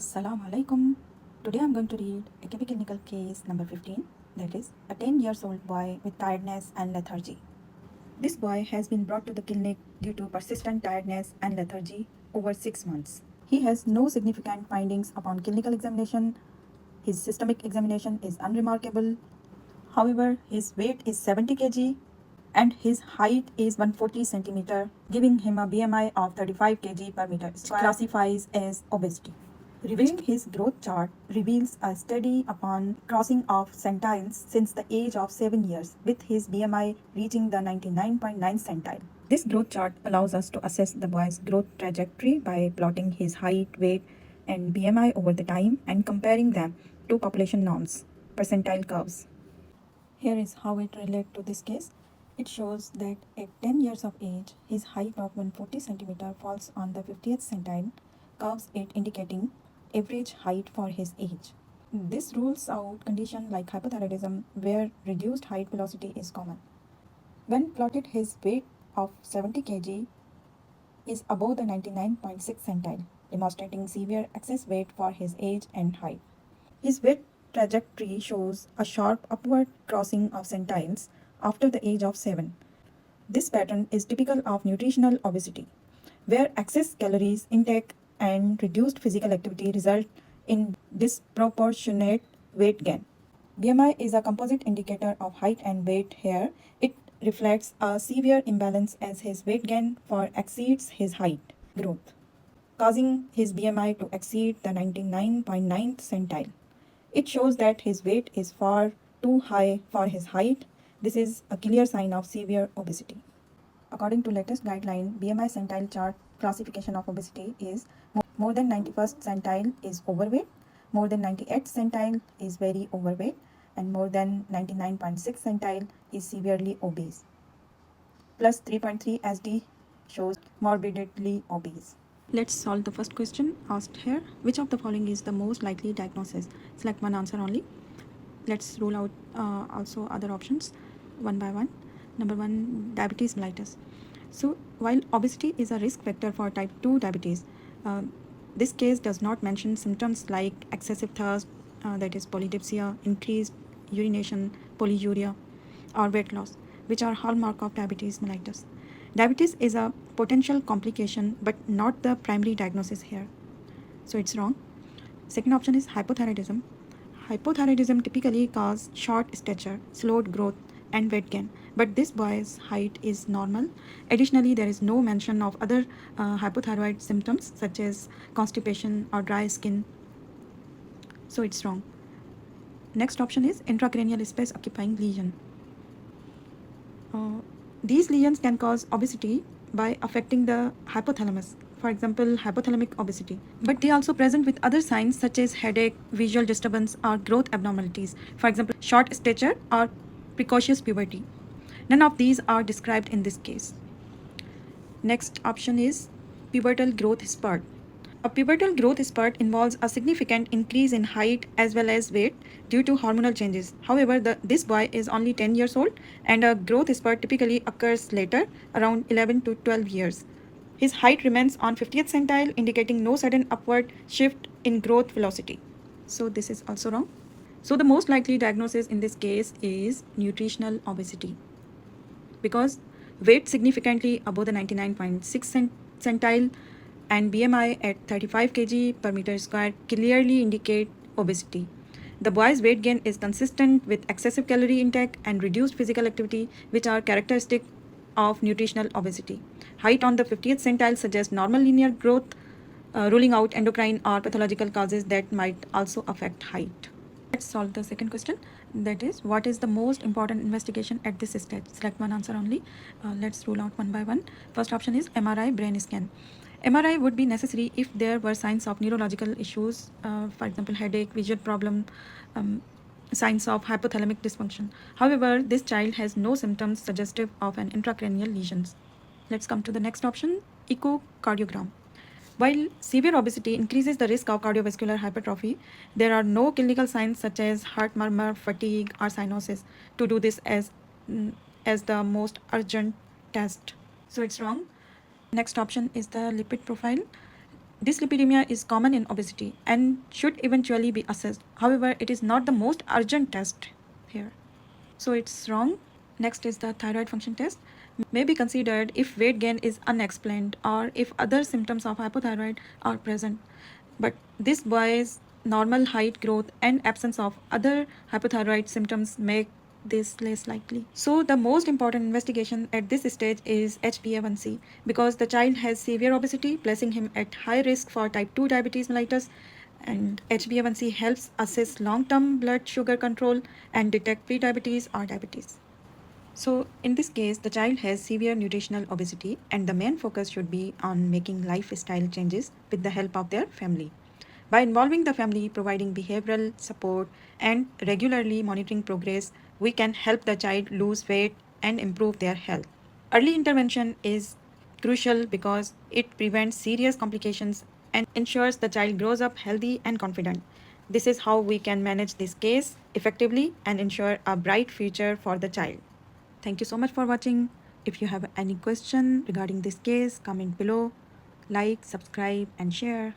Assalamu alaikum. Today I'm going to read a clinical case number 15, that is a 10 years old boy with tiredness and lethargy. This boy has been brought to the clinic due to persistent tiredness and lethargy over 6 months. He has no significant findings upon clinical examination. His systemic examination is unremarkable. However, his weight is 70 kg and his height is 140 centimeter, giving him a BMI of 35 kg per meter square, classifies as obesity. Reviewing his growth chart reveals a steady upon crossing of centiles since the age of 7 years, with his BMI reaching the 99.9 centile. This growth chart allows us to assess the boy's growth trajectory by plotting his height, weight, and BMI over the time and comparing them to population norms, percentile curves. Here is how it relates to this case. It shows that at 10 years of age, his height of 140 centimeter falls on the 50th centile, curves it indicating average height for his age. This rules out condition like hypothyroidism where reduced height velocity is common. When plotted, his weight of 70 kg is above the 99.6 centile, demonstrating severe excess weight for his age and height. His weight trajectory shows a sharp upward crossing of centiles after the age of 7. This pattern is typical of nutritional obesity, where excess calories intake and reduced physical activity result in disproportionate weight gain. BMI is a composite indicator of height and weight here. It reflects a severe imbalance as his weight gain far exceeds his height growth, causing his BMI to exceed the 99.9th centile. It shows that his weight is far too high for his height. This is a clear sign of severe obesity. According to latest guideline, BMI centile chart classification of obesity is more than 91st centile is overweight, more than 98th centile is very overweight, and more than 99.6 centile is severely obese. Plus 3.3 SD shows morbidly obese. Let's solve the first question asked here. Which of the following is the most likely diagnosis? Select one answer only. Let's rule out also other options one by one. Number 1, diabetes mellitus. So while obesity is a risk factor for type 2 diabetes, this case does not mention symptoms like excessive thirst, that is polydipsia, increased urination, polyuria, or weight loss, which are hallmark of diabetes mellitus. Diabetes is a potential complication but not the primary diagnosis here. So it's wrong. Second option is hypothyroidism. Hypothyroidism typically causes short stature, slowed growth, and weight gain, but this boy's height is normal. Additionally, there is no mention of other hypothyroid symptoms such as constipation or dry skin. So it's wrong. Next option is intracranial space occupying lesion. These lesions can cause obesity by affecting the hypothalamus, for example, hypothalamic obesity. But they are also present with other signs such as headache, visual disturbance, or growth abnormalities, for example, short stature or precocious puberty. None of these are described in this case. Next option is pubertal growth spurt. A pubertal growth spurt involves a significant increase in height as well as weight due to hormonal changes. However, this boy is only 10 years old and a growth spurt typically occurs later, around 11 to 12 years. His height remains on 50th centile, indicating no sudden upward shift in growth velocity. So this is also wrong. So the most likely diagnosis in this case is nutritional obesity, because weight significantly above the 99.6 centile and BMI at 35 kg per meter square clearly indicate obesity. The boy's weight gain is consistent with excessive calorie intake and reduced physical activity, which are characteristic of nutritional obesity. Height on the 50th centile suggests normal linear growth, ruling out endocrine or pathological causes that might also affect height. Let's solve the second question. That is, what is the most important investigation at this stage? Select one answer only. Let's rule out one by one. First option is MRI brain scan. MRI would be necessary if there were signs of neurological issues, for example, headache, visual problem, signs of hypothalamic dysfunction. However, this child has no symptoms suggestive of an intracranial lesions. Let's come to the next option, echocardiogram. While severe obesity increases the risk of cardiovascular hypertrophy, there are no clinical signs such as heart murmur, fatigue, or cyanosis to do this as the most urgent test. So it's wrong. Next option is the lipid profile. Dyslipidemia is common in obesity and should eventually be assessed. However, it is not the most urgent test here. So it's wrong. Next is the thyroid function test. May be considered if weight gain is unexplained or if other symptoms of hypothyroid are present. But this boy's normal height growth and absence of other hypothyroid symptoms make this less likely. So the most important investigation at this stage is HbA1c because the child has severe obesity, placing him at high risk for type 2 diabetes mellitus, and HbA1c helps assess long-term blood sugar control and detect prediabetes or diabetes. So in this case, the child has severe nutritional obesity and the main focus should be on making lifestyle changes with the help of their family. By involving the family, providing behavioral support, and regularly monitoring progress, we can help the child lose weight and improve their health. Early intervention is crucial because it prevents serious complications and ensures the child grows up healthy and confident. This is how we can manage this case effectively and ensure a bright future for the child. Thank you so much for watching. If you have any question regarding this case, comment below, like, subscribe and share.